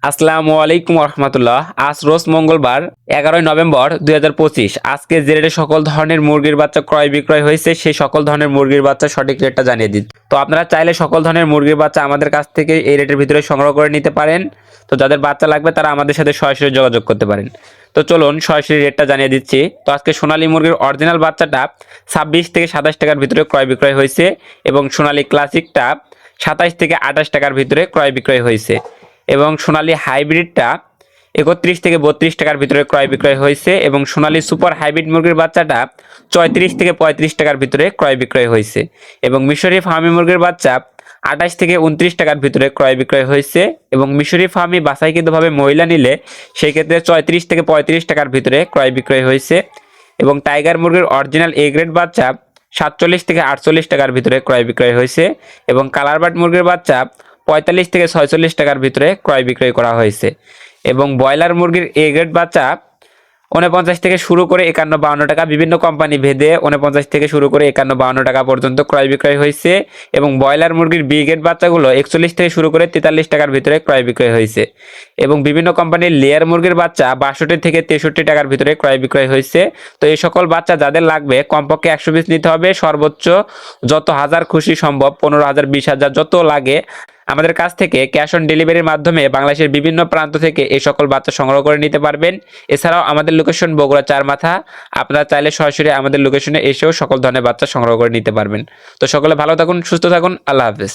আসসালামু আলাইকুম রহমতুল্লাহ। আজ রোজ মঙ্গলবার 11 নভেম্বর 2025। আজকে যে রেটে সকল ধরনের মুরগির বাচ্চা ক্রয় বিক্রয় হয়েছে সেই সকল ধরনের মুরগির বাচ্চা সঠিক রেটটা জানিয়ে দিন। তো আপনারা চাইলে সকল ধরনের মুরগির বাচ্চা আমাদের কাছ থেকে এই রেটের ভিতরে সংগ্রহ করে নিতে পারেন। তো যাদের বাচ্চা লাগবে তারা আমাদের সাথে সরাসরি যোগাযোগ করতে পারেন। তো চলুন সরাসরি রেটটা জানিয়ে দিচ্ছি। তো আজকে সোনালী মুরগির অরিজিনাল বাচ্চাটা 26 থেকে 27 টাকার ভিতরে ক্রয় বিক্রয় হয়েছে এবং সোনালী ক্লাসিকটা 27 থেকে 28 টাকার ভিতরে ক্রয় বিক্রয় হয়েছে এবং সোনালী হাইব্রিডটা 31 থেকে 32 টাকার ভিতরে ক্রয় বিক্রয় হয়েছে এবং সোনালী সুপার হাইব্রিড মুরগির বাচ্চাটা 34 থেকে 35 টাকার ভিতরে ক্রয় বিক্রয় হয়েছে এবং মিশরি ফার্মি মুরগির বাচ্চা 28 থেকে 29 টাকার ভিতরে ক্রয় বিক্রয় হয়েছে এবং মিশরি ফার্মি বাছাইকৃতভাবে মহিলা নিলে সেই ক্ষেত্রে 34 থেকে 35 টাকার ভিতরে ক্রয় বিক্রয় হয়েছে এবং টাইগার মুরগির অরিজিনাল এ গ্রেড বাচ্চা 47 থেকে 48 টাকার ভিতরে ক্রয় বিক্রয় হয়েছে এবং কালারবার্ড মুরগির বাচ্চা 45 থেকে 46 টাকার ভিতরে ক্রয় বিক্রয় করা হয়েছে এবং ব্রয়লার মুরগির এ গ্রেড বাচ্চা 49 থেকে শুরু করে 51-52 টাকা, বিভিন্ন কোম্পানি ভেদে 49 থেকে শুরু করে 51-52 টাকা পর্যন্ত ক্রয় বিক্রয় হয়েছে এবং ব্রয়লার মুরগির বি গ্রেড বাচ্চাগুলো 41 থেকে শুরু করে 43 টাকার ভিতরে ক্রয় বিক্রয় হয়েছে এবং বিভিন্ন কোম্পানির লেয়ার মুরগির বাচ্চা 62 থেকে 63 টাকার ভিতরে ক্রয় বিক্রয় হয়েছে। তো এই সকল বাচ্চা যাদের লাগবে কমপক্ষে 100 পিস নিতে হবে, সর্বোচ্চ যত হাজার খুশি সম্ভব 15,000 20,000 যত লাগে আমাদের কাছ থেকে ক্যাশ অন ডেলিভারির মাধ্যমে বাংলাদেশের বিভিন্ন প্রান্ত থেকে এই সকল বাচ্চা সংগ্রহ করে নিতে পারবেন। এছাড়াও আমাদের লোকেশন বগুড়া চারমাথা। আপনারা চাইলে সরাসরি আমাদের লোকেশনে এসেও সকল ধরনের বাচ্চা সংগ্রহ করে নিতে পারবেন। তো সকলে ভালো থাকুন, সুস্থ থাকুন, আল্লাহ হাফেজ।